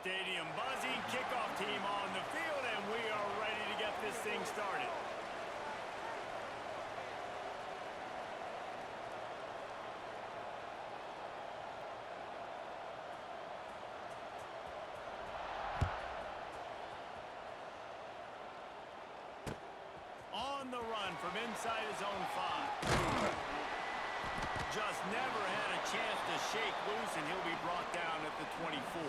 stadium buzzing, kickoff team on the field, and we are ready to get this thing started. On the run from inside his own 5. Just never had a chance to shake loose, and he'll be brought down at the 24.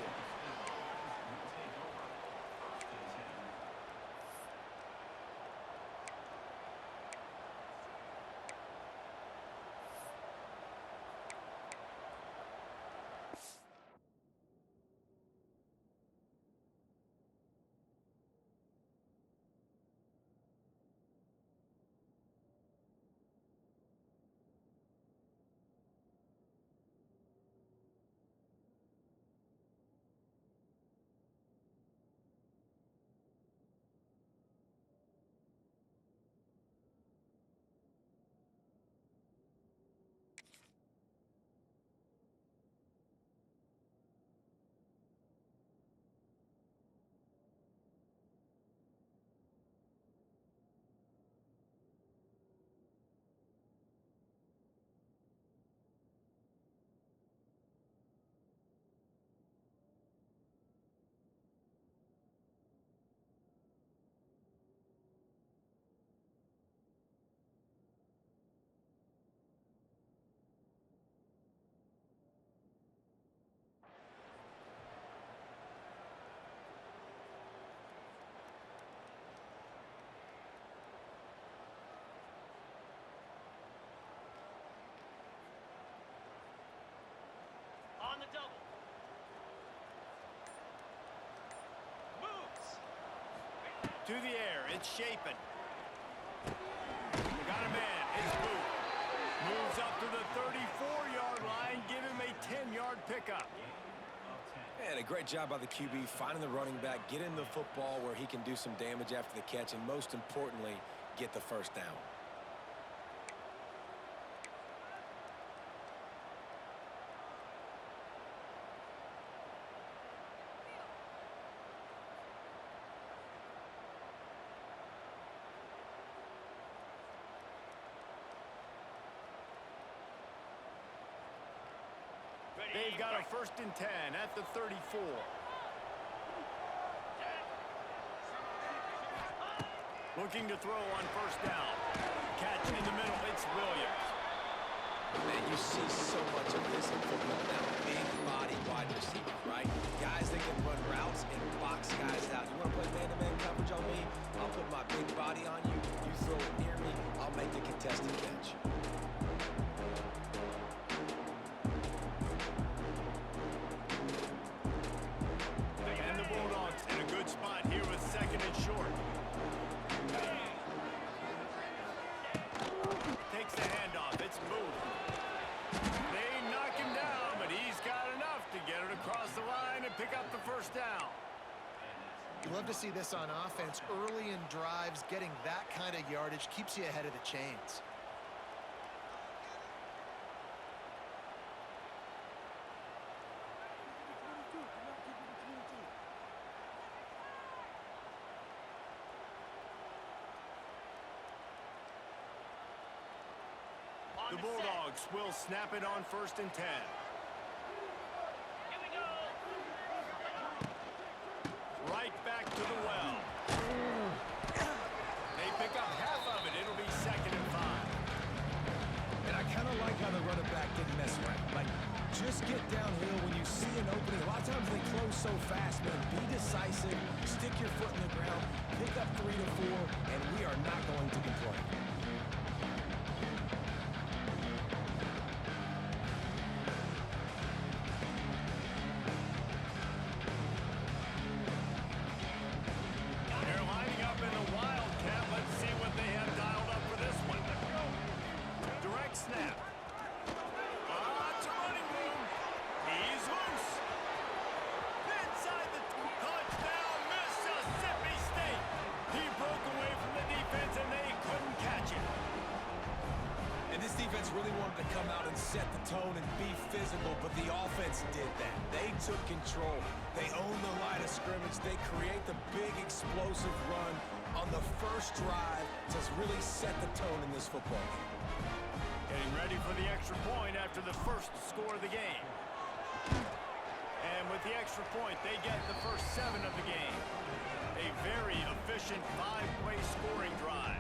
On the double. Moves. To the air, it's Shapen. Got a man, it's Booth. Moves up to the 34-yard line, give him a 10-yard pickup. And a great job by the QB finding the running back, getting the football where he can do some damage after the catch, and most importantly, get the first down. They've got a 1st and 10 at the 34. Looking to throw on 1st down. Catch in the middle, it's Williams. Man, you see so much of this in football now. Big body wide receiver, right? Guys that can run routes and box guys out. You want to play man-to-man coverage on me? I'll put my big body on you. You throw it near me, I'll make the contested catch. And the Bulldogs in a good spot here with 2nd and short. Takes the handoff, it's Booth. They knock him down, but he's got enough to get it across the line and pick up the 1st down. You love to see this on offense. Early in drives, getting that kind of yardage keeps you ahead of the chains. The Bulldogs will snap it on 1st and 10. Here we go. Right back to the well. They pick up half of it. It'll be 2nd and 5. And I kind of like how the running back didn't mess around. Like, just get downhill when you see an opening. A lot of times they close so fast, man. Be decisive, stick your foot in the ground, pick up 3 to 4, and we are not going to complain. Snap. It's a running room. He's loose. Inside the touchdown, Mississippi State. He broke away from the defense, and they couldn't catch come out and set the tone and be physical, but the offense did that. They took control. They own the line of scrimmage. They create the big explosive run on the first drive to really set the tone in this football game. Getting ready for the extra point after the first score of the game. And with the extra point, they get the first 7 of the game. A very efficient 5-play scoring drive.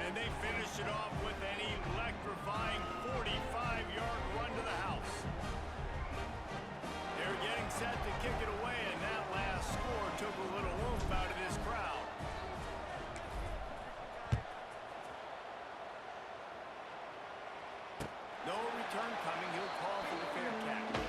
And they finish it off with an electrifying 45-yard run to the house. They're getting set to kick it away, and that last score took a little oomph out of this crowd. No return coming. He'll call for the fair catch.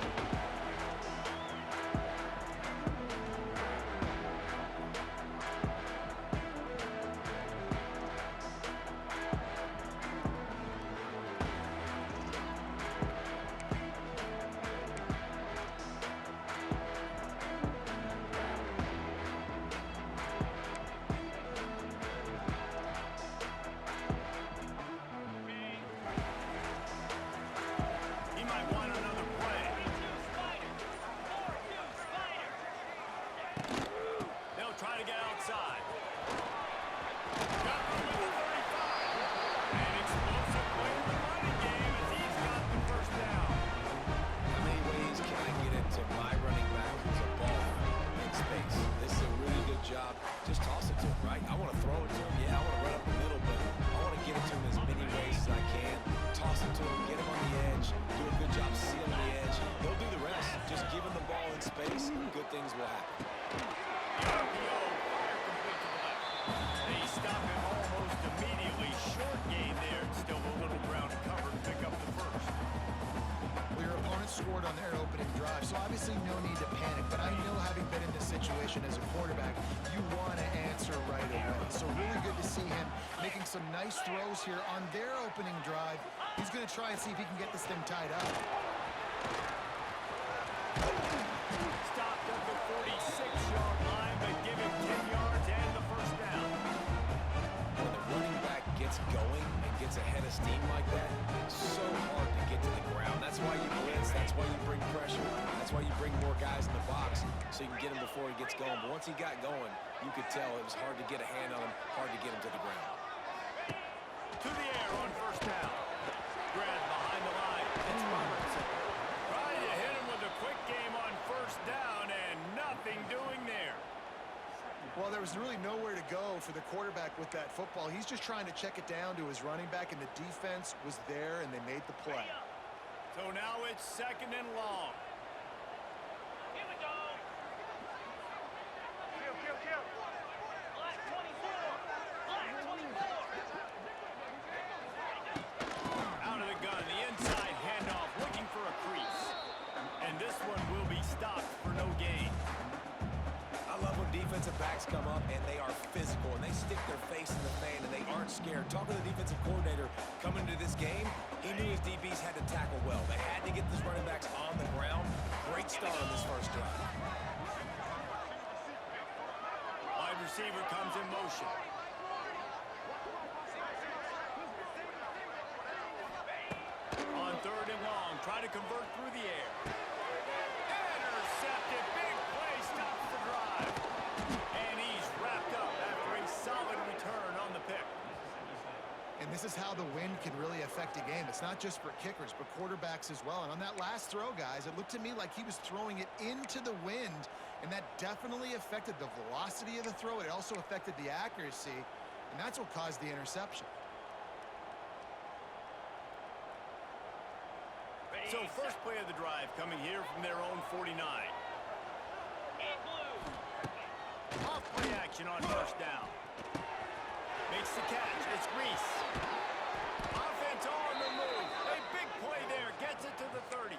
Trying to get outside. Got room at the 35. An explosive play in the running game as he's got the first down. How many ways can I get it to my running back who's a ball in space? This is a really good job. Just toss it to him, right? I want to throw it to him. Yeah, I want to run up the middle, but I want to get it to him as many ways as I can. Toss it to him, get him on the edge, do a good job sealing the edge. He'll do the rest. Just give him the ball in space, good things will happen. RPO, fire complete to the left. They stop him almost immediately. Short gain there. Still a little ground to cover to pick up the first. Well, your opponent scored on their opening drive, so obviously no need to panic. But I know, having been in this situation as a quarterback, you want to answer right away. So really good to see him making some nice throws here on their opening drive. He's going to try and see if he can get this thing tied up. Stopped at the 46-yard line, but give him 10 yards and the first down. When the running back gets going and gets ahead of steam like that, so hard to get to the ground. That's why you blitz. That's why you bring pressure. That's why you bring more guys in the box so you can get him before he gets going. But once he got going, you could tell it was hard to get a hand on him, hard to get him to the ground. To the air on first down. Grab behind the line. It's Robertson. Trying to hit him with a quick game on first down, and nothing doing there. Well, there was really nowhere to go for the quarterback with that football. He's just trying to check it down to his running back, and the defense was there, and they made the play. So now it's 2nd and long. Here we go. Kill. Black 24. Black 24. Out of the gun, the inside handoff, looking for a crease. And this one will be stopped for no gain. I love when defensive backs come up and they are physical and they stick their face in the fan and they aren't scared. Talking to the defensive coordinator coming into this game, he knew his DBs had to tackle well. They had to get these running backs on the ground. Great start on this first drive. Wide receiver comes in motion. On 3rd and long, try to convert through the air. Intercepted, big play, stops the drive. And he's wrapped up after a solid return on the pick. And this is how the wind can really affect a game. It's not just for kickers, but quarterbacks as well. And on that last throw, guys, it looked to me like he was throwing it into the wind, and that definitely affected the velocity of the throw. It also affected the accuracy, and that's what caused the interception. So first play of the drive coming here from their own 49. In blue. Off play action on first down. Makes the catch. It's Reese. Offense on the move. A big play there. Gets it to the 30.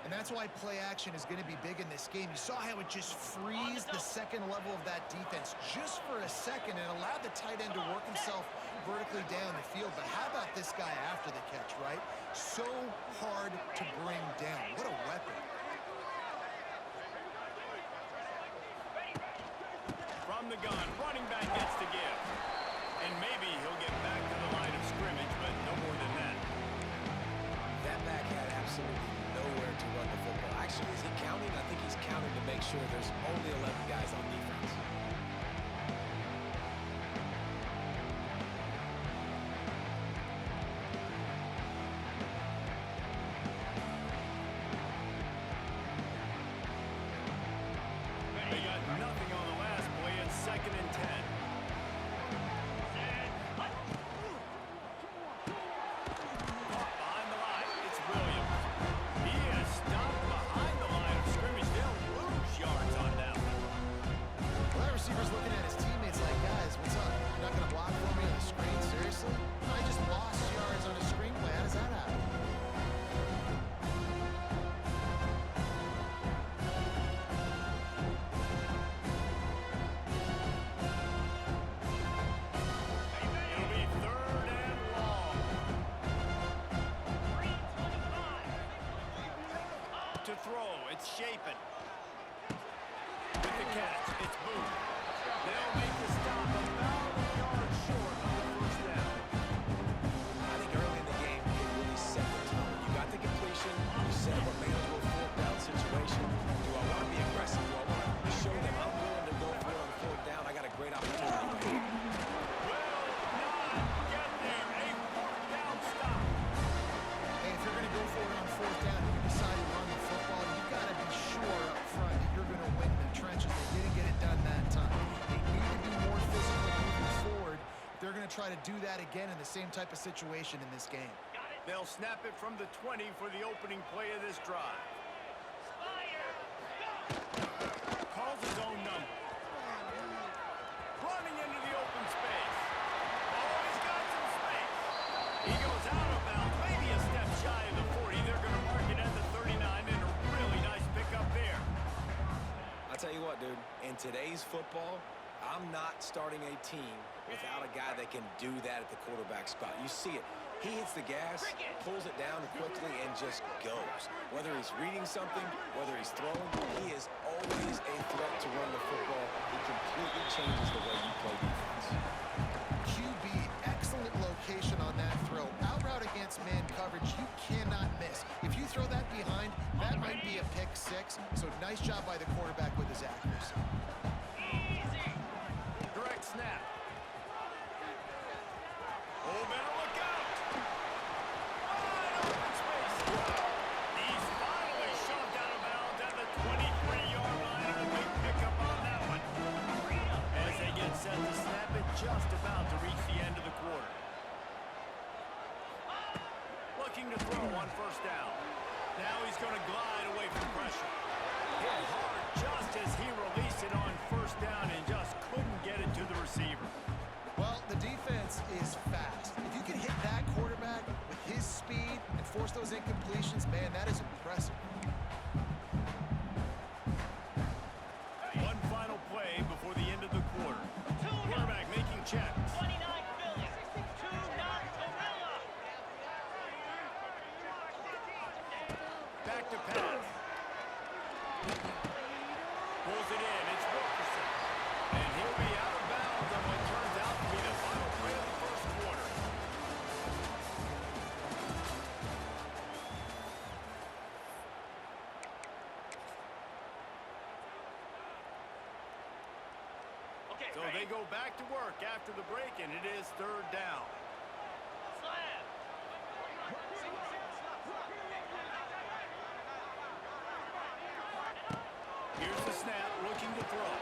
And that's why play action is going to be big in this game. You saw how it just frees the second level of that defense just for a second and allowed the tight end to work himself vertically down the field. But how about this guy after the catch, right? So hard to bring down. What a weapon. From the gun, running back gets to give. And maybe he'll get back to the line of scrimmage, but no more than that. absolutely nowhere to run the football. Actually, is he counting? I think he's counting to make sure there's only 11 guys on defense. They got nothing on the last play. It's 2nd and 10. Caught behind the line. It's Williams. He is stopped behind the line of scrimmage. They'll lose yards on that one. Well, that receiver's looking at his teammates like, guys, what's up? You're not going to block for me on the screen? Seriously? No, I just lost yards on a screen play. How does that happen? It'll be 3rd and long. To throw, it's Shapen. With the catch, it's Booth. They'll make the stop about a yard short of the 1st down. I think early in the game, you can really set the tone. You got the completion. You set up a manageable 4th down situation. Do I want to be aggressive? Do I want to show them I'm willing to go for it on 4th down? I got a great opportunity right here. Will not get there. A 4th down stop. Hey, if you're going to go for it on 4th down and you decide to run the football, you've got to be sure up front that you're going to win in the trenches. They didn't get it done that time. They need to be more physical moving forward. They're going to try to do that again in the same type of situation in this game. They'll snap it from the 20 for the opening play of this drive. Calls his own number. Running into the open space. Oh, he's got some space. He goes out of bounds, maybe a step shy of the 40. They're going to mark it at the 39, and a really nice pickup there. I'll tell you what, dude. In today's football, I'm not starting a team without a guy that can do that at the quarterback spot. You see it. He hits the gas, pulls it down quickly, and just goes. Whether he's reading something, whether he's throwing, he is always a threat to run the football. He completely changes the way you play defense. QB, excellent location on that throw. Out route against man coverage, you cannot miss. If you throw that behind, that might be a pick 6. So nice job by the quarterback with his accuracy. Direct snap. Oh, better look out. Wide open space. He's finally shoved out of bounds at the 23-yard line, and a big pickup on that one. As they get set to snap it, just about to reach the end of the quarter. Looking to throw on 1st down. Now he's going to glide away from pressure. Hit hard just as he released it on 1st down and just couldn't get it to the receiver. Well, the defense is fast. If you can hit that quarterback with his speed and force those incompletions, man, that is impressive. One final play before the end of the quarter. Quarterback making checks. 29 Philly. 2-0 Gorilla. Back to pass. Pulls it in. It's Wilkerson. And he'll be out of bounds on what turns out to be the final play of the 1st quarter. Okay, So ready? they go back to work after the break, and it is 3rd down. Slam. Here's the snap, looking to throw.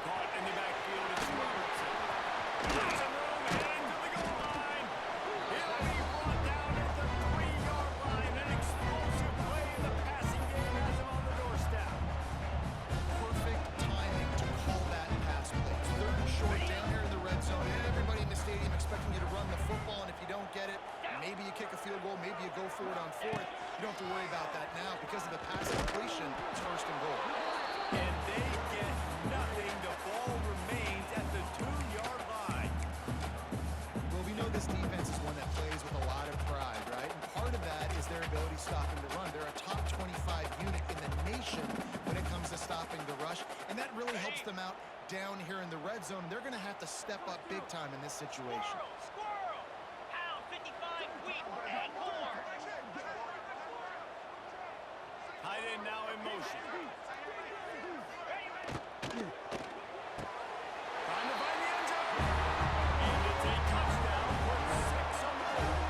Caught in the backfield, it's Robertson. Got some room, heading to the goal line. He'll be brought down at the 3-yard line. An explosive play in the passing game has him on the doorstep. Perfect timing to call that pass play. It's 3rd and short down here in the red zone. And everybody in the stadium expecting you to run the football, and if you don't get it, maybe you kick a field goal, maybe you go for it on 4th. You don't have to worry about that now. Because of the pass completion, it's 1st and goal. And they get nothing. The ball remains at the 2-yard line. Well, we know this defense is one that plays with a lot of pride, right? And part of that is their ability stopping the run. They're a top 25 unit in the nation when it comes to stopping the rush, and that really helps them out down here in the red zone. They're going to have to step up big time in this situation. Squirrel. Pound 55 wheat and corn. Tight end now in motion. Time to find the end zone. And it's a touchdown. Put 6 on the board.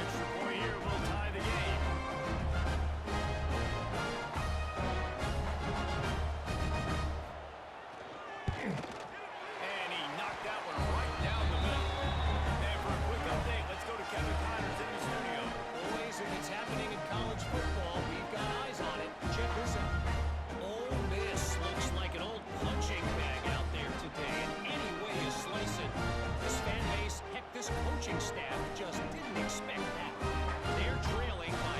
Extra point here will tie the game. And he knocked that one right down the middle. And for a quick update, let's go to Kevin Connors in the studio. Boys, if it's happening in college football, we've got eyes on it. Check this out. Ole Miss looks like an old punching bag out there today. In any way you slice it. This fan base, heck, this coaching staff just didn't expect that. They're trailing by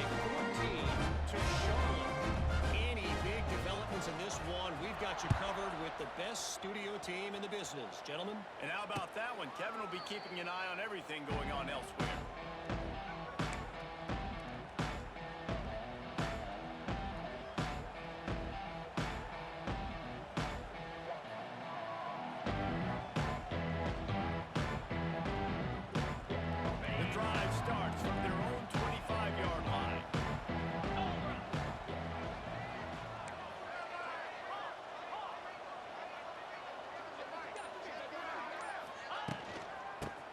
14 to Charlotte. Any big developments in this one, we've got you covered with the best studio team in the business. Gentlemen. And how about that one? Kevin will be keeping an eye on everything going on elsewhere. The drive starts from their own 25-yard line.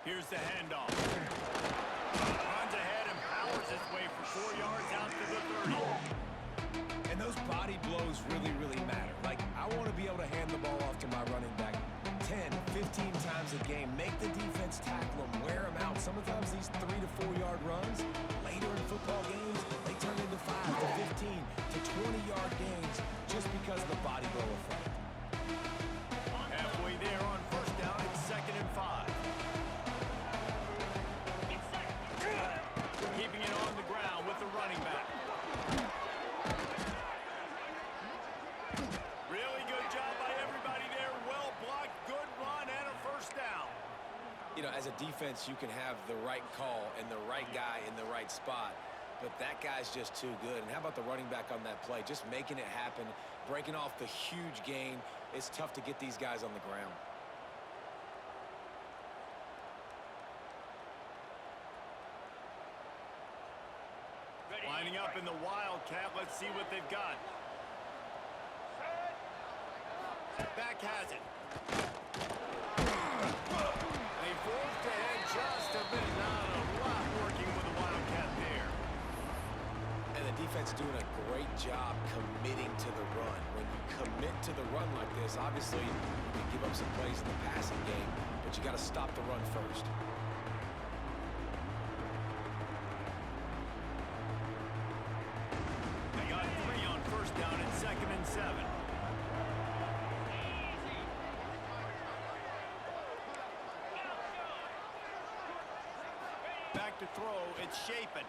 Here's the handoff. Runs ahead and powers his way for 4 yards out to the 30. And those body blows really, really matter. Like, I want to be able to hand the ball off to my running back 10, 15 times a game. Make the defense tackle them, wear them out. Sometimes these 3 to 4 yard runs, later in football games, they turn into 5 to 15 to 20-yard gains just because of the body blow effect. Halfway there on first down, it's 2nd and 5. Keeping it on the ground with the running back. Really good job by everybody there. Well blocked, good run, and a first down. You know, as a defense, you can have the right call and the right guy in the right spot, but that guy's just too good. And how about the running back on that play? Just making it happen, breaking off the huge gain. It's tough to get these guys on the ground. Lining up in the Wildcat. Let's see what they've got. Back has it. They forced ahead just a bit. Not a lot working with the Wildcat there. And the defense doing a great job committing to the run. When you commit to the run like this, obviously you can give up some plays in the passing game, but you got to stop the run first. They got 3 on first down and 2nd and 7. Back to throw. It's Shapen.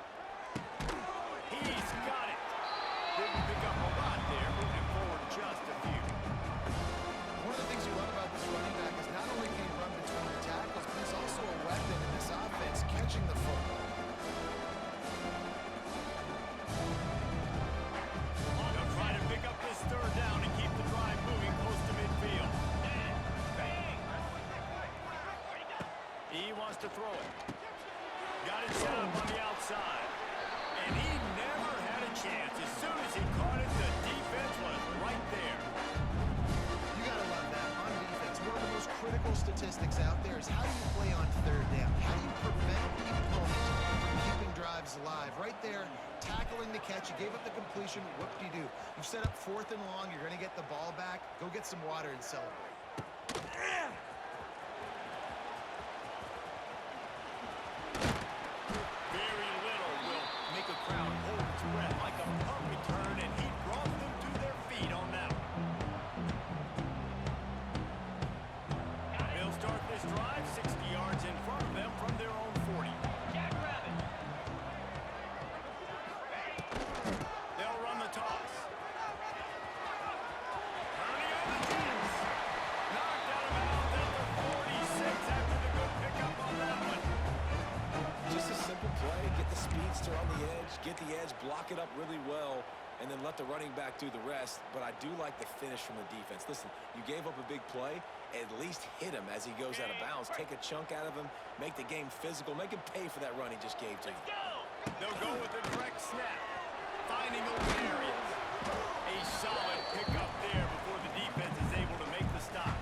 He's got it. Didn't pick up a lot there. Moving forward just a few. One of the things you love about this running back is not only can he run between the tackles, but he's also a weapon in this offense, catching the football. They'll try to pick up this 3rd down and keep the drive moving close to midfield. He wants to throw it. Got it set up on the outside. And he never had a chance. As soon as he caught it, the defense was right there. You gotta love that on defense. One of the most critical statistics out there is how do you play on 3rd down? How do you prevent the opponent from keeping drives alive? Right there, tackling the catch. You gave up the completion. What do you do? You've set up 4th and long. You're gonna get the ball back. Go get some water and celebrate. Very little will make a crowd hold its breath like a punt return, and he brought them to their feet on that one. They'll start this drive 60 yards in front of them from their own 40. They'll run the toss. Turning on the Jets. offense block it up really well and then let the running back do the rest, but I do like the finish from the defense. Listen, you gave up a big play, at least hit him as he goes out of bounds. Take a chunk out of him, make the game physical, make him pay for that run he just gave to you. They'll go with the direct snap, finding open areas. A solid pickup there before the defense is able to make the stop.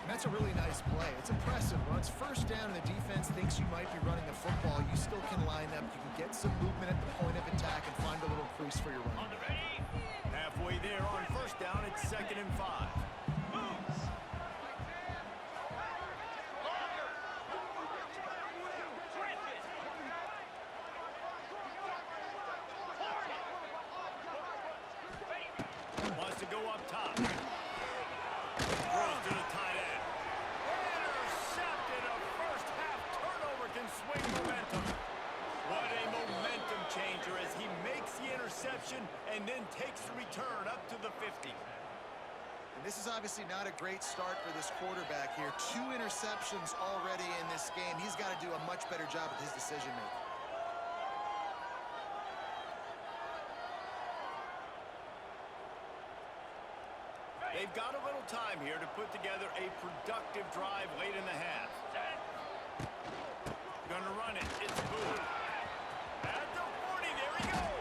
And that's a really nice play. It's impressive. Runs first down and the defense thinks you might be running the football. You still can line up. You can get some movement at the point of attack and find a little crease for your running. On the ready. Halfway there on first down, it's 2nd and 5. Moves. Longer. Griffin. Wants to go up top. Throws to the tight end. Intercepted. A first half turnover can swing momentum. What a momentum changer as he makes the interception and then takes the return up to the 50. And this is obviously not a great start for this quarterback here. 2 interceptions already in this game. He's got to do a much better job with his decision-making. They've got a little time here to put together a productive drive late in the half. Gonna run it. It's Booth. At the 40, there he goes.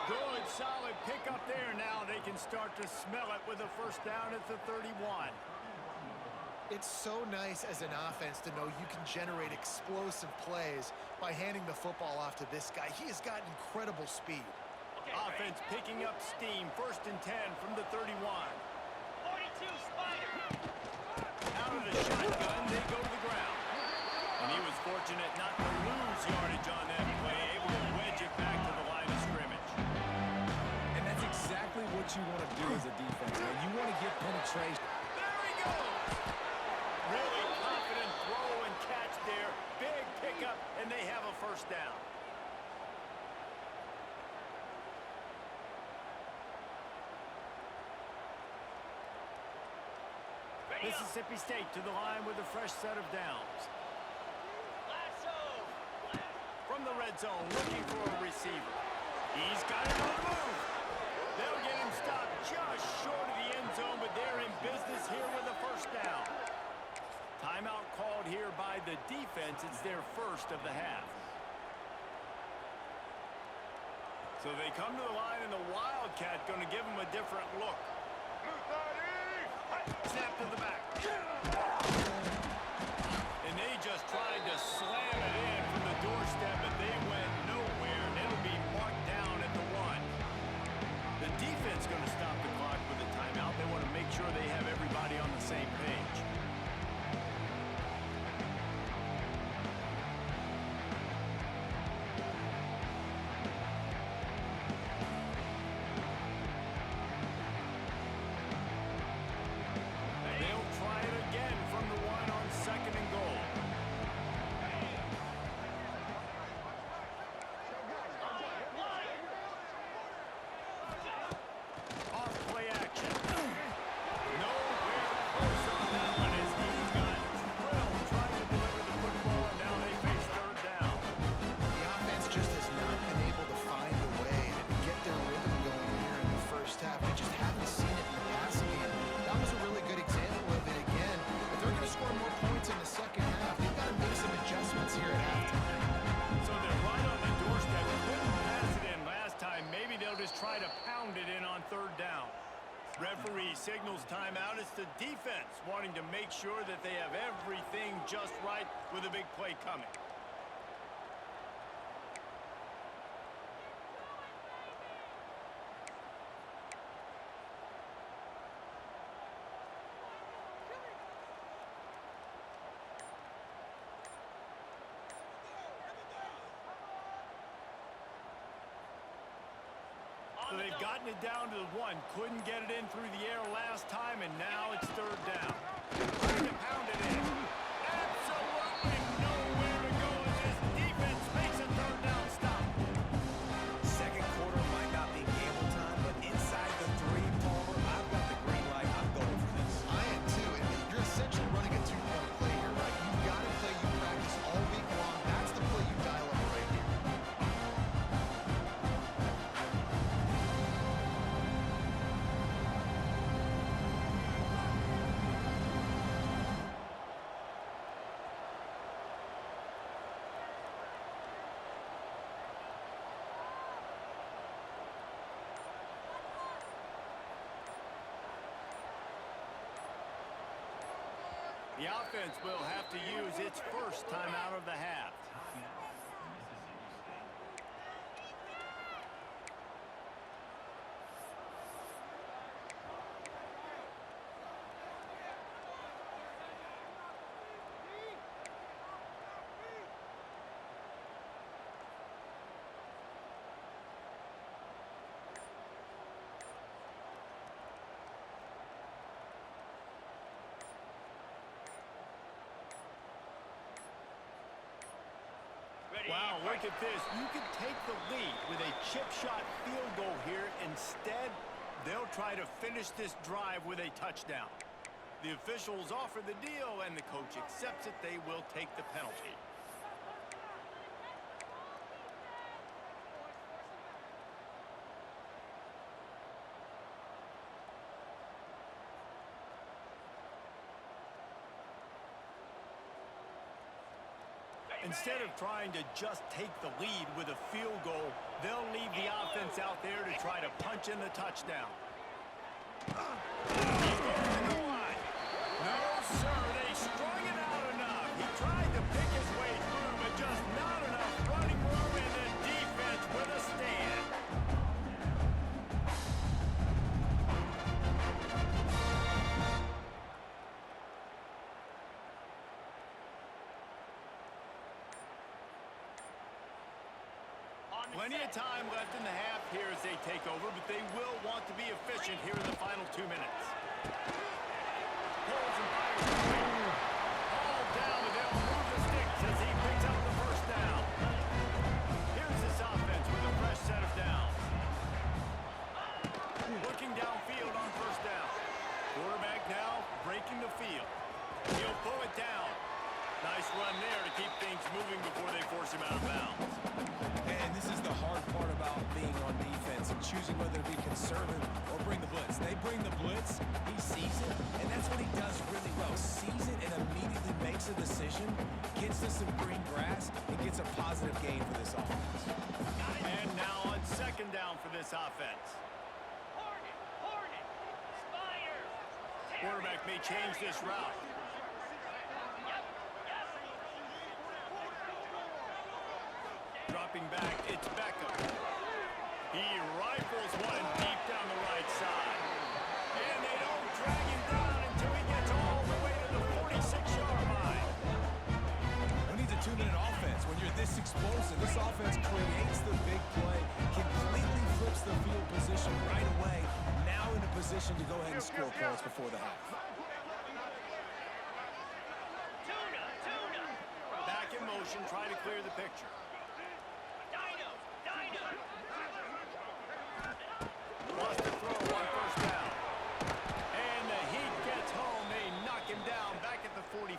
Good, solid pickup there. Now they can start to smell it with a first down at the 31. It's so nice as an offense to know you can generate explosive plays by handing the football off to this guy. He has got incredible speed. Offense picking up steam. 1st and 10 from the 31. 42 Spider. Out of the shotgun, they go to the ground. And he was fortunate not to lose yardage on that play, able to wedge it back to the line of scrimmage. And that's exactly what you want to do as a defense, man. You want to get penetration. There he goes! Really confident throw and catch there. Big pickup, and they have a first down. Mississippi State to the line with a fresh set of downs. Lasso. From the red zone, looking for a receiver. He's got it on the move. They'll get him stopped just short of the end zone, but they're in business here with a first down. Timeout called here by the defense. It's their first of the half. So they come to the line, and the Wildcat going to give them a different look. Snap to the back. And they just tried to slam it in from the doorstep, but they went nowhere, and it'll be marked down at the 1. The defense going to stop the clock with a timeout. They want to make sure they have everybody on the same page. Try to pound it in on 3rd down. Referee signals timeout. It's the defense wanting to make sure that they have everything just right with a big play coming. So they've gotten it down to the 1. Couldn't get it in through the air last time, and now it's 3rd down. Trying to pound it in. Absolutely nowhere to go as this defense makes a 3rd down stop. 2nd quarter might not be gamble time, but inside the 3, Palmer, I've got the green light. I'm going for this. I am too. And you're essentially running a 2-point play here, right? You've got a play you practice all week long. That's the play you dial up right here. The offense will have to use its first timeout of the half. Wow, look at this. You can take the lead with a chip shot field goal here. Instead, they'll try to finish this drive with a touchdown. The officials offer the deal, and the coach accepts it. They will take the penalty. Instead of trying to just take the lead with a field goal, they'll leave the offense out there to try to punch in the touchdown. No, sir, they strung it out enough. He tried to pick his way through, but just not enough running room in the defense with a stand. Plenty of time left in the half here as they take over, but they will want to be efficient here in the final 2 minutes. Pulls and fires. All down, but they'll move the sticks as he picks up the first down. Here's this offense with a fresh set of downs. Looking downfield on first down. Quarterback now breaking the field. He'll pull it down. Nice run there to keep things moving before they force him out of bounds. And this is the hard part about being on defense and choosing whether to be conservative or bring the blitz. They bring the blitz, he sees it, and that's what he does really well. Sees it and immediately makes a decision, gets to some green grass, and gets a positive gain for this offense. And now on second down for this offense. Hornet, Spider. Quarterback may change this route. Dropping back, it's Beckham. He rifles one deep down the right side. And they don't drag him down until he gets all the way to the 46-yard line. Who needs a 2-minute offense? When you're this explosive, this offense creates the big play, completely flips the field position right away, now in a position to go ahead and score points before the half. Tuna. Back in motion, try to clear the picture. Dino. Wants to throw on first down. And the Heat gets home. They knock him down back at the 45.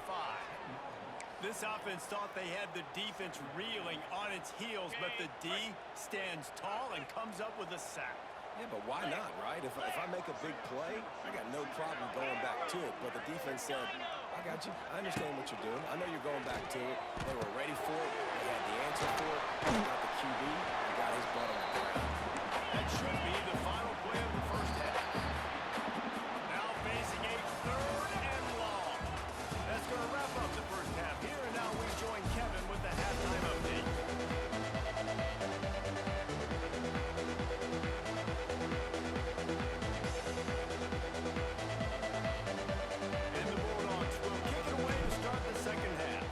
This offense thought they had the defense reeling on its heels, but the D stands tall and comes up with a sack. Yeah, but why not, right? If I make a big play, I got no problem going back to it. But the defense said, I got you. I understand what you're doing. I know you're going back to it. They were ready for it. They had the answer for it. They got the QB. They got his butt on the ground. That should be the final play of the first half. Now facing a third and long. That's going to wrap up the first half here. And now we join Kevin with the halftime update. And the Bulldogs will kick it away to start the second half.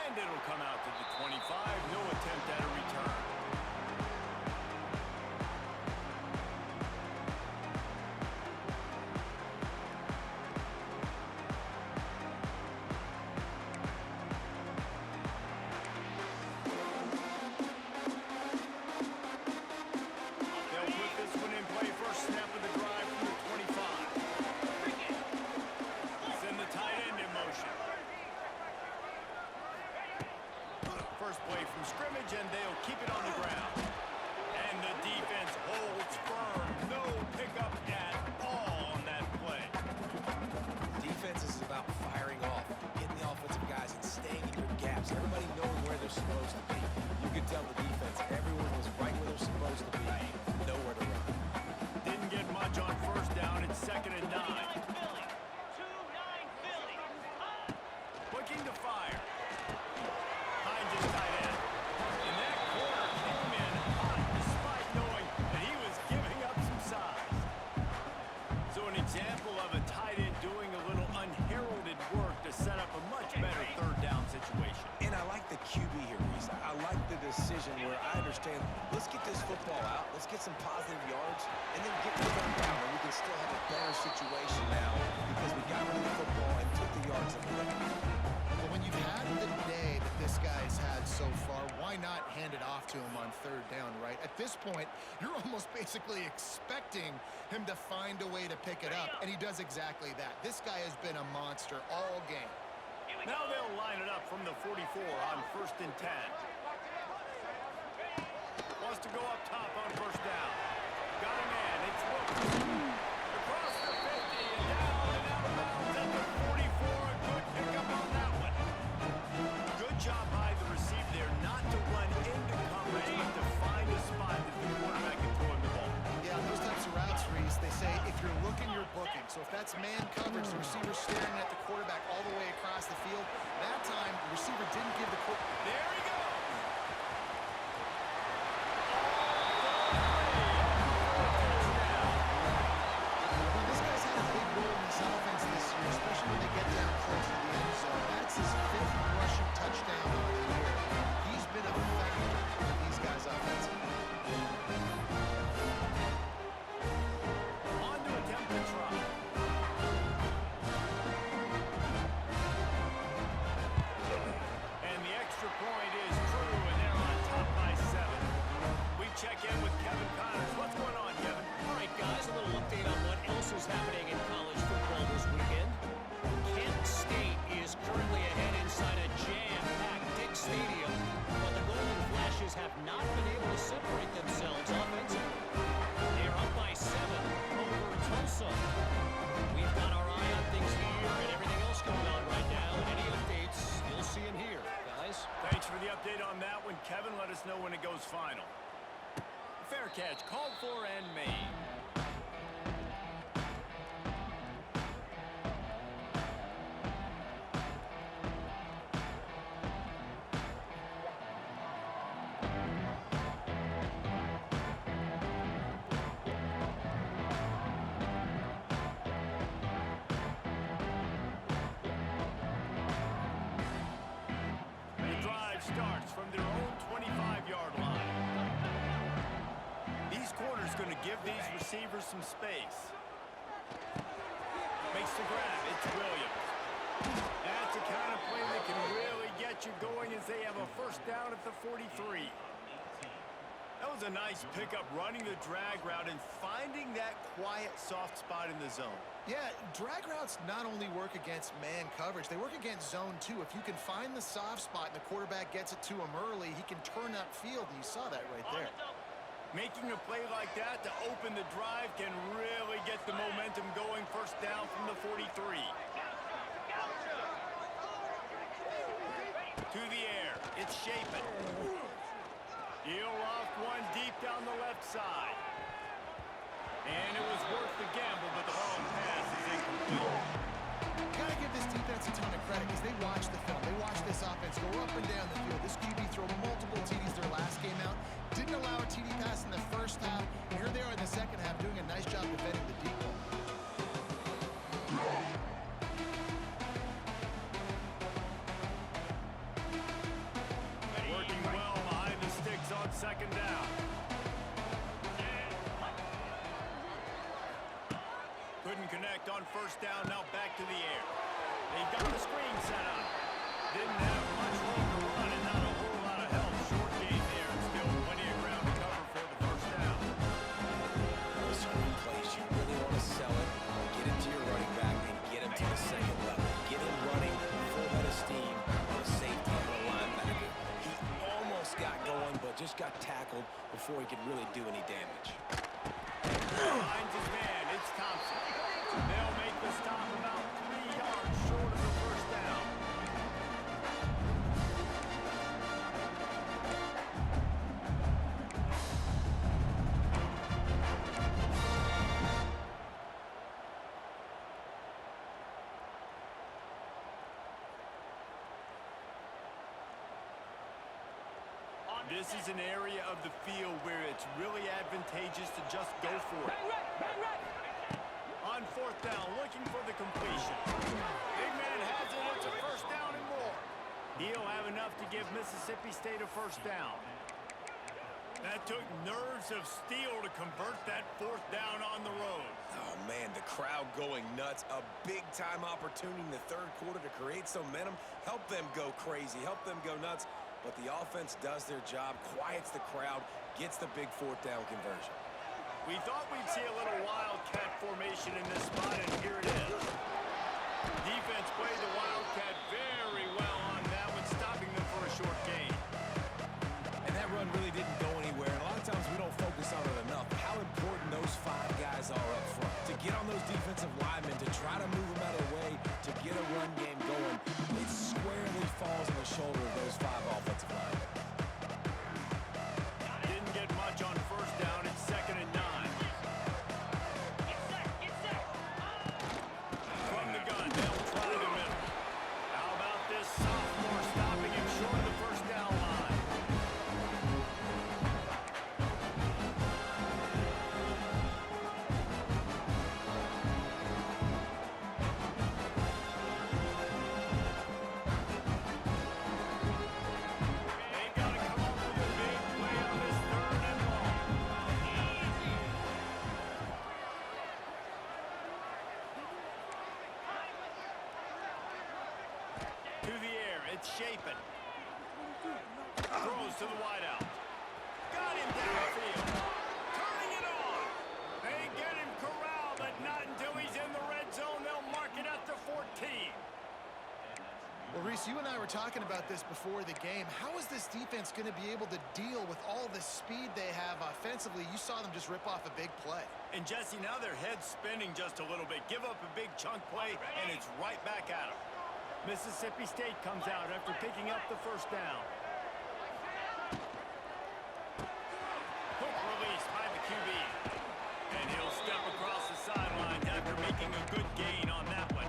And it'll come out to the 25. No attempt at a return. They'll put this one in play. First snap of the drive from the 25. Send the tight end in motion. First play from scrimmage, and they'll keep it on the ground. And the defense holds firm. No pickup at all on that play. Defense is about firing off, getting the offensive guys and staying in your gaps. Everybody knowing where they're supposed to be. You could tell the defense, everyone was right where they're supposed to be. Nowhere to run. Didn't get situation where I understand, let's get this football out, let's get some positive yards, and then get the third down, and we can still have a better situation now because we got rid of the football and took the yards away. Well, when you've had the day that this guy's had so far, why not hand it off to him on third down, right? At this point, you're almost basically expecting him to find a way to pick it up, and he does exactly that. This guy has been a monster all game. Now they'll line it up from the 44 on 1st and 10. Wants to go up top on 1st down. Got a man. It's Wilkerson. Across the 50 and down and out of bounds at the 44. A good pickup on that one. Good job by the receiver there not to run into coverage, but to find a spot that the quarterback can throw him the ball. Yeah, those types of routes, Reese, they say if you're looking, you're booking. So if that's man coverage, the receiver's staring at the quarterback all the way across the field. That time, the receiver didn't give the quarterback. There he goes. Well, this guy's had a big role in this offense this year, especially when they get down close to the end zone. That's his 5th rushing touchdown on the year. He's been a factor for these guys offensively. On to attempt to try. And the extra point is true, and they're on top by 7. We check in with Kevin Connors. What's going on, Kevin? All right, guys, a little update on what else is happening in college football this weekend. Kent State is currently ahead inside a jam-packed Dick Stadium, but the Golden Flashes have not been able to separate themselves offensively. They're up by 7 over Tulsa. We've got our eye on things here and everything else going on right now, and any updates, you'll see them here, guys. Thanks for the update on that one, Kevin. Let us know when it goes final. Fair catch, called for and made. The drive starts from their own 25-yard line. These corners going to give these receivers some space. Makes the grab. It's Williams. That's the kind of play that can really get you going as they have a 1st down at the 43. That was a nice pickup, running the drag route and finding that quiet, soft spot in the zone. Yeah, drag routes not only work against man coverage, they work against zone too. If you can find the soft spot and the quarterback gets it to him early, he can turn upfield, and you saw that right there. Making a play like that to open the drive can really get the momentum going. 1st down from the 43. To the air. It's Shapen. He'll loft one deep down the left side. And it was worth the gamble, but the long pass is incomplete. Gotta give this defense a ton of credit because they watched the film. They watched this offense go up and down the field. This QB threw multiple TDs their last game out. Didn't allow a TD pass in the 1st half. And here they are in the 2nd half doing a nice job defending the deep ball. Working well behind the sticks on 2nd down. Couldn't connect on 1st down. Now back to the air. They've got the screen set up. Didn't have much room to run and not a whole lot of help. Short game there and still plenty of ground to cover for the 1st down. Those screen plays, you really want to sell it, get it to your running back, and get him to the 2nd level. Get him running full head of steam on a safety and a linebacker. He almost got going, but just got tackled before he could really do any damage. Finds his man. It's Thompson. They'll make the stop about 3 yards short of the 1st down. This is an area of the field where it's really advantageous to just go for it. On 4th down, looking for the completion. Big man has it. It's a 1st down and more. He'll have enough to give Mississippi State a 1st down. That took nerves of steel to convert that fourth down on the road. Oh, man, the crowd going nuts. A big-time opportunity in the third quarter to create some momentum, help them go crazy, help them go nuts. But the offense does their job, quiets the crowd, gets the big fourth down conversion. We thought we'd see a little wildcat formation in this spot, and here it is. Defense played the wildcat very well on that one, stopping them for a short gain. And that run really didn't go anywhere. And a lot of times we don't focus on it enough. How important those five guys are up front. To get on those defensive linemen, to try to move them out of the way, to get a run game going, it squarely falls on the shoulder of those five offensive linemen. Didn't get much on first down. It's 2nd and 9. Get set, get set. From the gun, they'll try the middle. How about this sophomore stopping him short of the first down line? They gotta come up with a big play on this 3rd and long. To the air, it's Shapen. Throws to the wideout. Got him downfield. Turning it on. They get him corralled, but not until he's in the red zone. They'll mark it at the 14. Well, Reese, you and I were talking about this before the game. How is this defense going to be able to deal with all the speed they have offensively? You saw them just rip off a big play. And Jesse, now their head's spinning just a little bit. Give up a big chunk play, and it's right back at them. Mississippi State comes out after picking up the first down. Quick release by the QB. And he'll step across the sidelines after making a good gain on that one.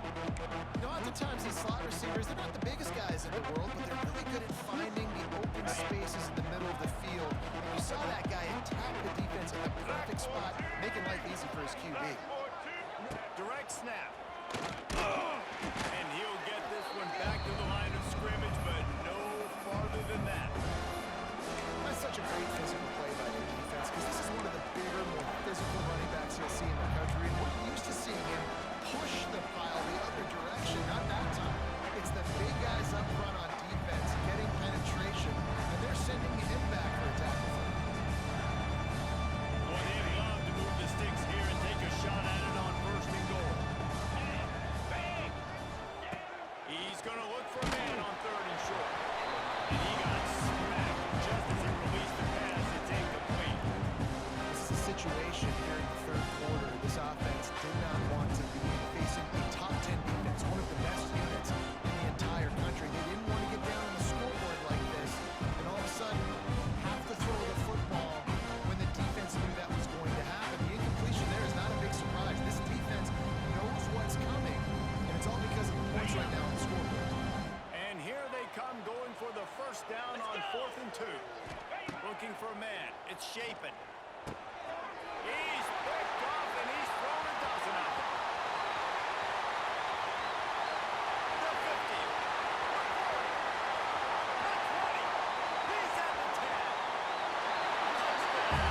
You know, oftentimes these slot receivers, they're not the biggest guys in the world, but they're really good at finding the open spaces in the middle of the field. And you saw that guy attack the defense in the perfect spot, making life easy for his QB. Direct snap. And he'll get this one back to the line of scrimmage, but no farther than that. That's such a great physical play by the defense, because this is one of the bigger, more physical running backs you'll see in the country. And we're used to seeing him push the pile the other direction. Not that time. It's the big guys up front on defense getting penetration, and they're sending him back for a tackle. Well, they'd love to move the sticks here and take a shot at it on 1st and goal. He's going to look for a man on 3rd and short. And he got smacked just as he released the pass. It's incomplete. This is a situation here in the 3rd quarter. This offense did not want to be facing a top 10 defense, one of the best units in the entire country. They didn't want to get down on the scoreboard like this, and all of a sudden have to throw the football when the defense knew that was going to happen. The incompletion there is not a big surprise. This defense knows what's coming, and it's all because of the points right now on the scoreboard. And here they come going for the first down on 4th and 2. Looking for a man. It's Shapen. He's picked off and he's thrown a dozen of them. The 50. The 20. He's at the 10. Touchdown.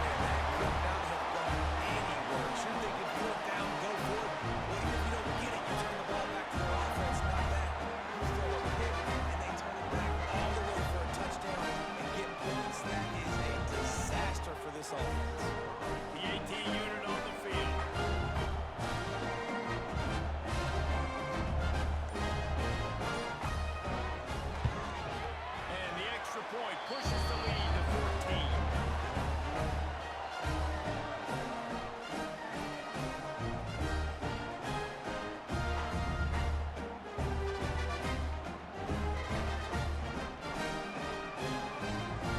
And that could not have gone anywhere. Sure, they could throw it down, go for it. Well, even if you don't get it, you turn the ball back to their offense. Not that. You throw a pick, and they turn it back all the way for a touchdown and get points. That is a disaster for this offense. The 18 unit on the field. And the extra point pushes the lead to 14.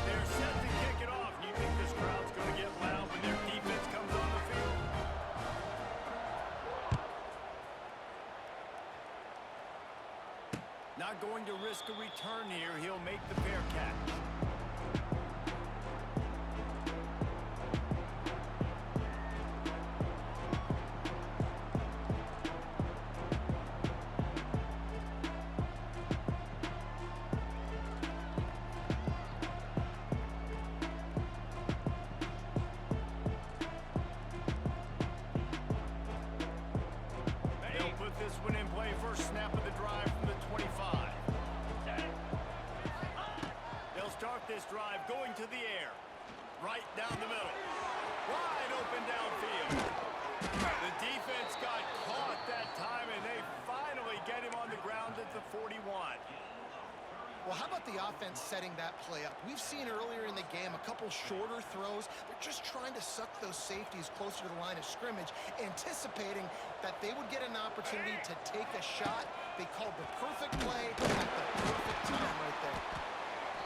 They're set to kick it off. Do you think this crowd's going to get loud when their defense comes on the field? Not going to risk a return here. He'll make the fair catch. drive going to the air. Right down the middle. Wide open downfield. The defense got caught that time, and they finally get him on the ground at the 41. Well, how about the offense setting that play up? We've seen earlier in the game a couple shorter throws. They're just trying to suck those safeties closer to the line of scrimmage, anticipating that they would get an opportunity to take a shot. They called the perfect play at the perfect time right there.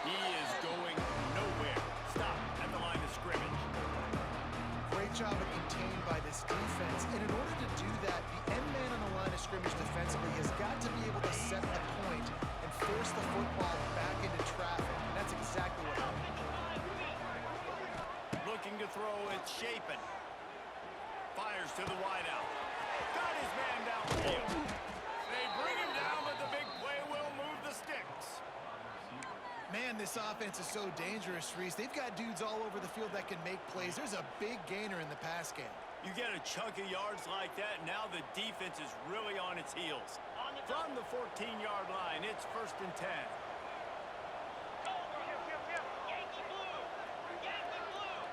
He is going nowhere. Stop at the line of scrimmage. Great job of contained by this defense. And in order to do that, the end man on the line of scrimmage defensively has got to be able to set the point and force the football back into traffic. And that's exactly what happened. Looking to throw, it's Shapen. Fires to the wideout. Got his man downfield. They bring him down, but the big play will move the sticks. Man, this offense is so dangerous, Reese. They've got dudes all over the field that can make plays. There's a big gainer in the pass game. You get a chunk of yards like that, now the defense is really on its heels. From the 14-yard line, it's 1st and 10. Yankee blue! Yankee blue!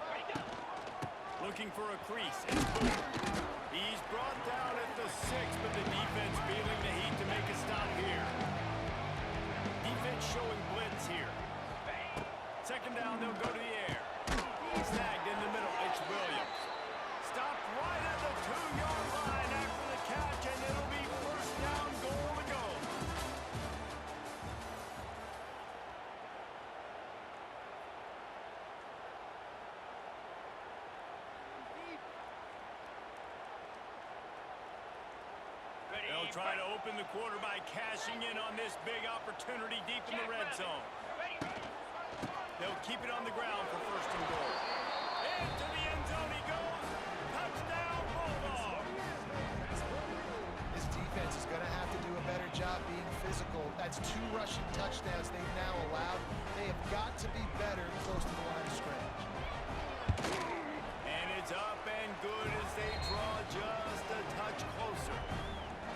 Ready, go! Looking for a crease. It's Booth. He's brought down at the 6, but the defense feeling the heat to make a stop here. Defense showing blitz here. 2nd down, they'll go to the air. Snagged in the middle, it's Williams. Stopped right at the 2-yard line after the catch, and it'll be 1st down, goal to go. They'll try to open the quarter by cashing in on this big opportunity deep in the red zone. They'll keep it on the ground for 1st and goal. Into the end zone he goes. Touchdown, Bulldogs. This defense is going to have to do a better job being physical. That's 2 rushing touchdowns they've now allowed. They have got to be better close to the line of scrimmage. And it's up and good as they draw just a touch closer.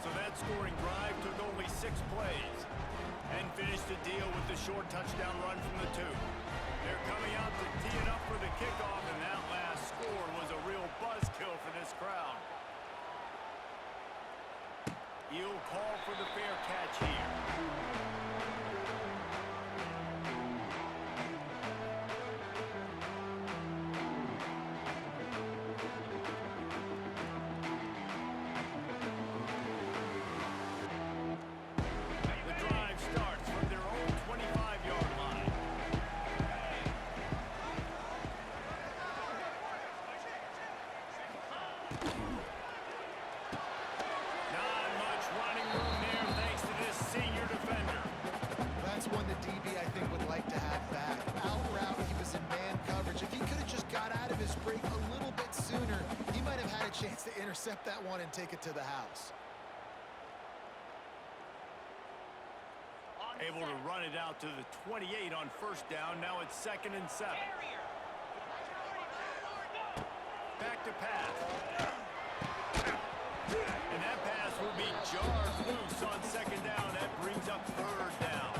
So that scoring drive took only 6 plays and finished the deal with the short touchdown run from the 2. They're coming out to tee it up for the kickoff, and that last score was a real buzzkill for this crowd. He'll call for the fair catch here. Chance to intercept that one and take it to the house. Able to run it out to the 28 on 1st down. Now it's 2nd and 7. Back to pass. And that pass will be jarred loose on 2nd down. That brings up 3rd down.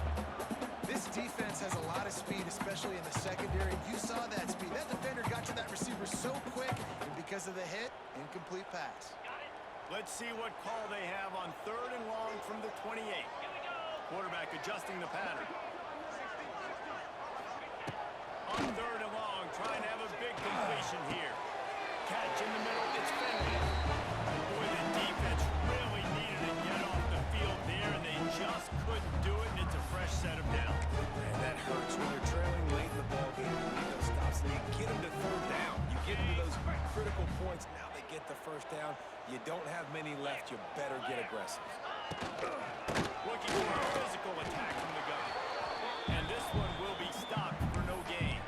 This defense has a lot of speed, especially in the secondary. You saw that speed. That defender got to that receiver so quick, and because of the hit, incomplete pass. Let's see what call they have on 3rd and long from the 28. Quarterback adjusting the pattern. On 3rd and long, trying to have a big completion here. Catch in the middle, it's Finley. Boy, the defense really needed to get off the field there, and they just couldn't do it, and it's a fresh set of down. Man, that hurts when you're trailing late in the ballgame. You need those stops, and you get them to 3rd down. You get into those critical points. Now they get the 1st down. You don't have many left. You better get aggressive. Looking for a physical attack from the gun. And this one will be stopped for no gain.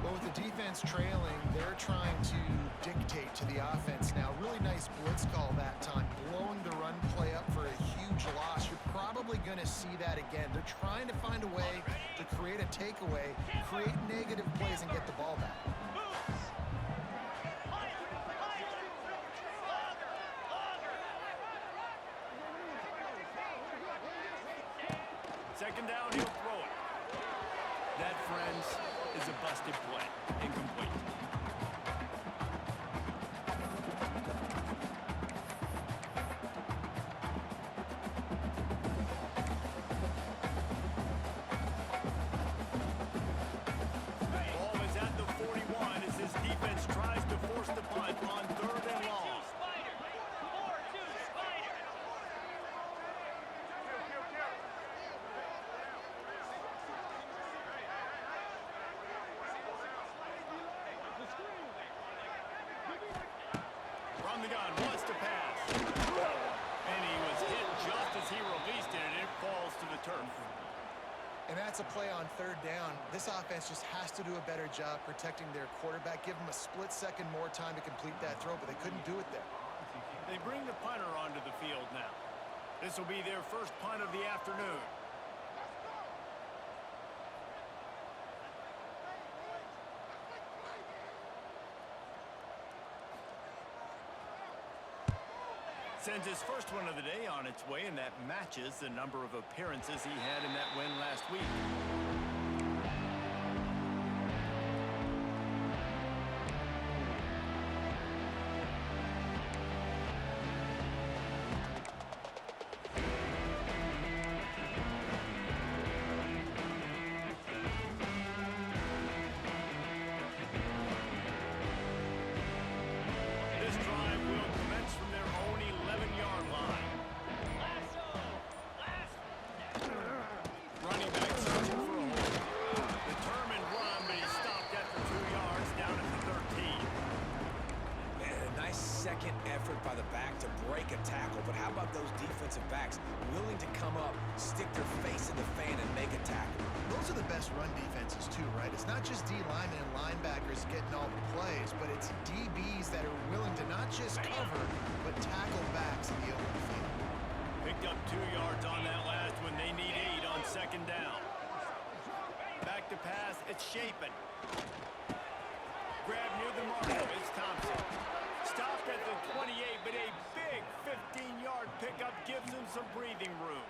But with the defense trailing, they're trying to dictate to the offense now. Really nice blitz call that time, blowing the run play up for a huge loss. You're probably going to see that again. They're trying to find a way to create a takeaway, create negative plays, and get the ball back. second down, he'll throw it. That, friends, is a busted play. Incomplete. Ball is at the 41 as his defense tries to force the punt on 3rd and long. Spider. 4-2 Spider. From the gun, wants to pass. And he was hit just as he released it, and it falls to the turf. And that's a play on 3rd down. This offense just has to do a better job protecting their quarterback. Give him a split second more time to complete that throw, but they couldn't do it there. They bring the punter onto the field now. This will be their first punt of the afternoon. Sends his first one of the day on its way, and that matches the number of appearances he had in that win last week. This drive will commence from their own 11-yard line. Lasso. Running back searching for a hole. Determined run, but he stopped after 2 yards down at the 13. Man, a nice second effort by the back to break a tackle, but how about those defensive backs willing to come up, stick their face in the fan, and make a tackle? Those are the best run defenses too, right? It's not just D linemen and linebackers getting all the plays, but it's DBs that are willing to not just cover, but tackle backs in the open field. Picked up 2 yards on that last one. They need 8 on second down. Back to pass. It's Shapen. Grab near the mark. It's Thompson. Stopped at the 28, but a big 15-yard pickup gives him some breathing room.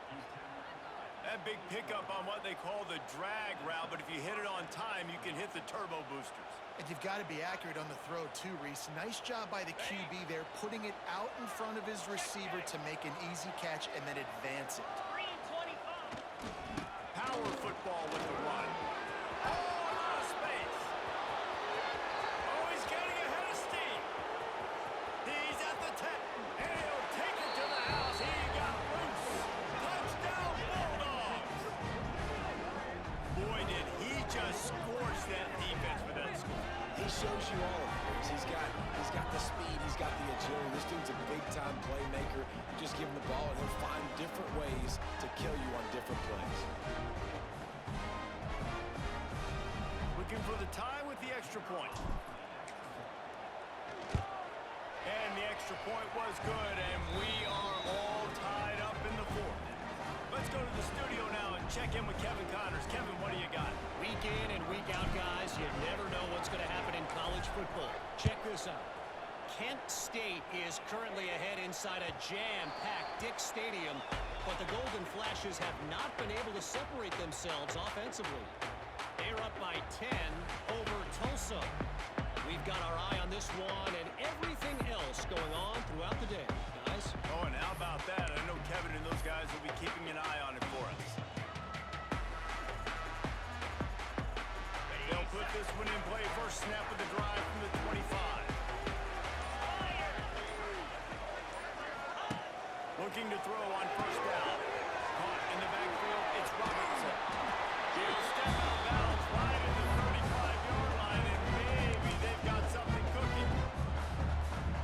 That big pickup on what they call the drag route, but if you hit it on time, you can hit the turbo boosters. And you've got to be accurate on the throw too, Reese. Nice job by the QB there, putting it out in front of his receiver to make an easy catch and then advance it. 3-25. Power football with the run. Oh, a lot of space. Oh, he's getting ahead of steam. He's at the 10. And he'll take it to the house. He got loose. Touchdown, Bulldogs. Boy, did he just scorch that defense with that score. He shows you all of it. He's got the speed, he's got the agility. This dude's a big-time playmaker. You just give him the ball, and he'll find different ways to kill you on different plays. Looking for the tie with the extra point. And the extra point was good, and we are all tied up in the 4th. Let's go to the studio now and check in with Kevin Connors. Kevin, what do you got? Week in and week out, guys, you never know what's going to happen in college football. Check this out. Kent State is currently ahead inside a jam-packed Dick Stadium, but the Golden Flashes have not been able to separate themselves offensively. They're up by 10 over Tulsa. We've got our eye on this one and everything else going on throughout the day, guys. Oh, and how about that? I know Kevin and those guys will be keeping an eye on it for us. They'll put this one in play. First snap of the drive from the 25. Looking to throw on first down. Caught in the backfield. It's Robertson. He'll step out of bounds right at the 35-yard line, and maybe they've got something cooking.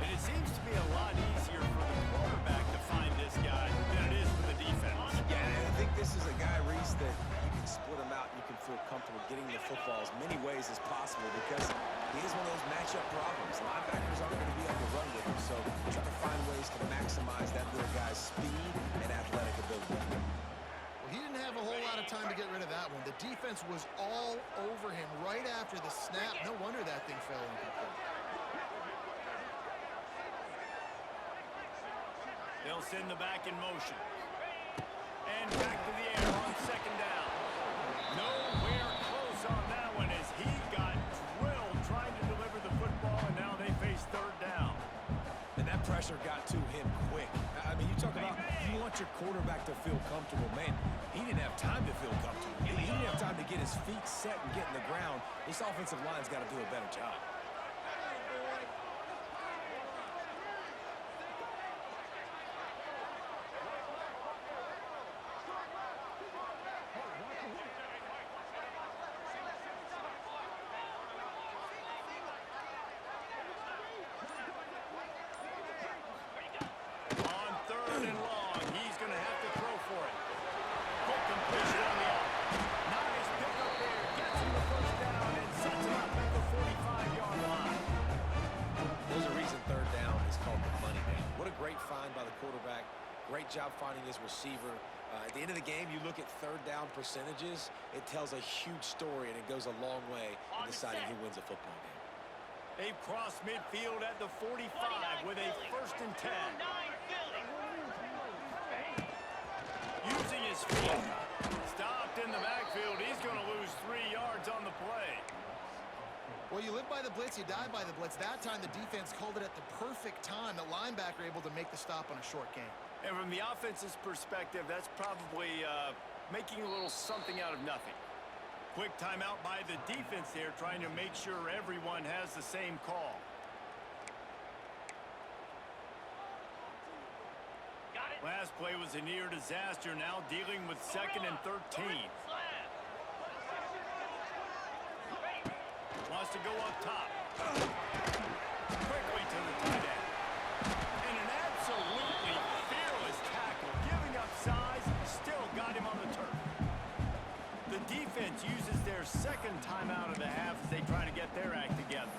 And it seems to be a lot easier for the quarterback to find this guy than it is for the defense. Yeah, and I think this is a guy, Reese, that you can split him out. You can feel comfortable getting the football as many ways as possible because he is one of those matchup problems. Linebackers aren't going to be able to run with him, so try to find ways to maximize that little guy's speed and athletic ability. Well, he didn't have a whole lot of time to get rid of that one. The defense was all over him right after the snap. No wonder that thing fell incomplete. They'll send the back in motion. And back to the air on second down. Nowhere close on that one as he got drilled trying to deliver the football, and now they face third down. And that pressure got to him quick. I mean, you talk about you want your quarterback to feel comfortable. Man, he didn't have time to feel comfortable. He didn't have time to get his feet set and get in the ground. This offensive line's got to do a better job. On third and long, he's going to have to throw for it. Quick completion on the out. Nice pickup there. Gets him the first down and sets him up at the 45-yard line. There's a reason third down is called the money down. What a great find by the quarterback. Great job finding his receiver. At the end of the game, you look at third down percentages. It tells a huge story, and it goes a long way in deciding who wins a football game. They've crossed midfield at the 45 with a first and 10. Using his feet. Stopped in the backfield. He's going to lose 3 yards on the play. Well, you live by the blitz, you die by the blitz. That time, the defense called it at the perfect time. The linebacker able to make the stop on a short gain. And from the offense's perspective, that's probably making a little something out of nothing. Quick timeout by the defense there, trying to make sure everyone has the same call. Last play was a near disaster, now dealing with second and 13. Wants to go up top. Quickly to the tight end. And an absolutely fearless tackle. Giving up size, still got him on the turf. The defense uses their second timeout of the half as they try to get their act together.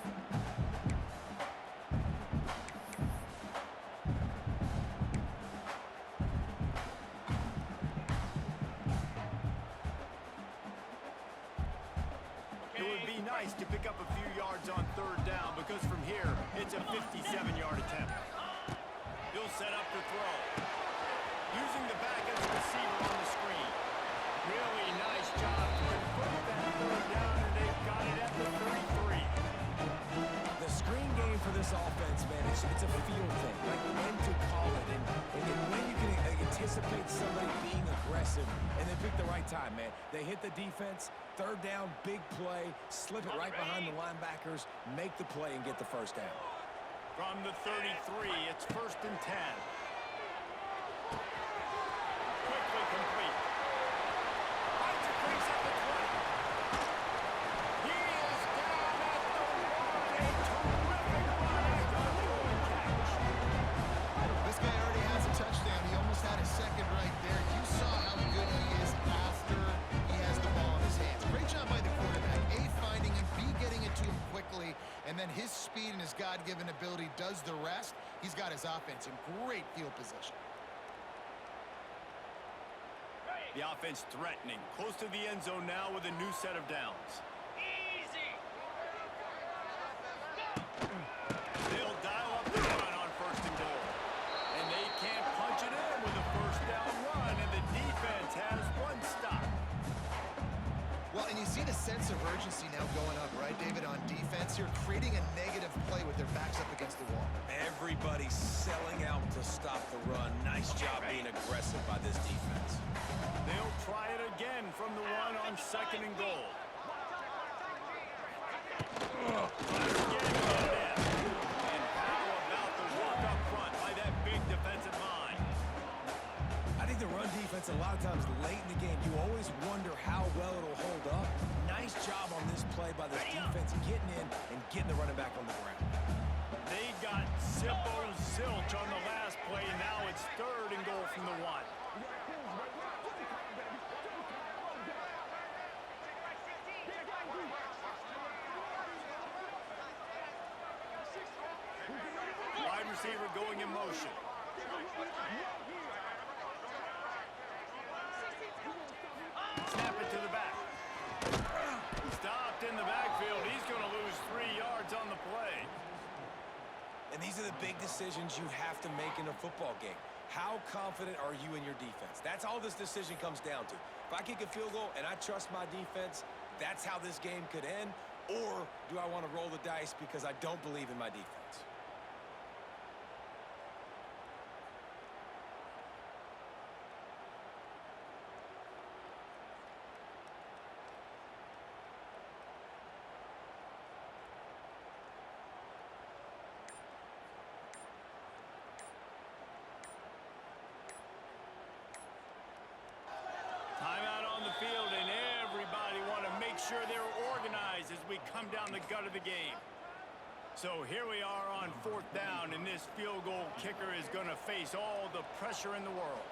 It would be nice to pick up a few yards on third down because from here, it's a 57-yard attempt. He'll set up to throw. Using the back as a receiver on the screen. Really nice job to convert that third down, and they've got it at the 33. The screen game for this offense, man, it's a feel thing. Like when to call it and when you can anticipate somebody being aggressive and then pick the right time, man. They hit the defense, third down, big play, slip it right behind the linebackers, make the play and get the first down. From the 33, it's first and 10. Quickly complete. Finds a crease at the 20. He is down at the 1. A terrific run after a throwing catch. This guy already has a touchdown. He almost had a second right there. You saw how good he is after he has the ball in his hands. Great job by the quarterback. A, finding him, B, getting it to him quickly, and then his speed and his God-given ability does the rest. He's got his offense in great field position. The offense threatening. Close to the end zone now with a new set of downs. Easy. They'll dial up the run on first and goal. And they can't punch it in with a first down run, and the defense has one stop. Well, and you see the sense of urgency now going up, right, David, on defense here, creating a negative play with their backs up against the wall. Everybody's selling out to stop the run. Nice job being aggressive by this defense. They'll try it again from the one on second and goal. Tries again to get it in. And how about the walk up front by that big defensive line? I think the run defense, a lot of times late in the game, you always wonder how well it'll hold up. Nice job on this play by this defense, getting in and getting the running back on the ground. They got zilch on the last play, and now it's third and goal from the one. Wide receiver going in motion. Snap it to the back. Stopped in the backfield. He's going to lose 3 yards on the play. And these are the big decisions you have to make in a football game. How confident are you in your defense? That's all this decision comes down to. If I kick a field goal and I trust my defense, that's how this game could end. Or do I want to roll the dice because I don't believe in my defense? Timeout on the field, and everybody want to make sure they're organized as we come down the gut of the game. So here we are on 4th down, and this field goal kicker is going to face all the pressure in the world.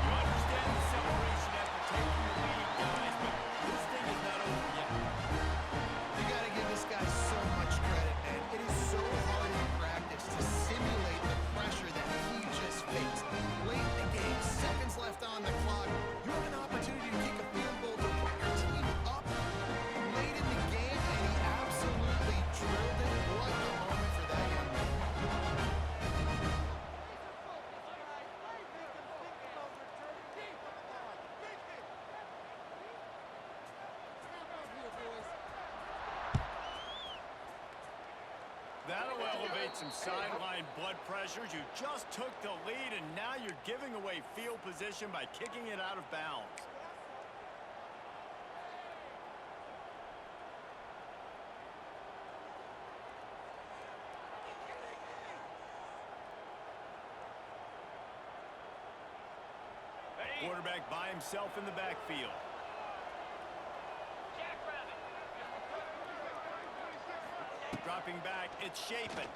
You understand the celebration after taking the lead, guys, but this thing is not over yet. You got to give this guy so much credit, man. It is so hard in practice to simulate the pressure that he just faced. Late in the game, seconds left on the clock. You have an opportunity to kick a field goal to put your team up late in the game, and he absolutely drilled it. What a moment for that young man. That'll elevate some sideline blood pressures. You just took the lead, and now you're giving away field position by kicking it out of bounds. Quarterback by himself in the backfield. Jackrabbit. Dropping back, it's Shapen.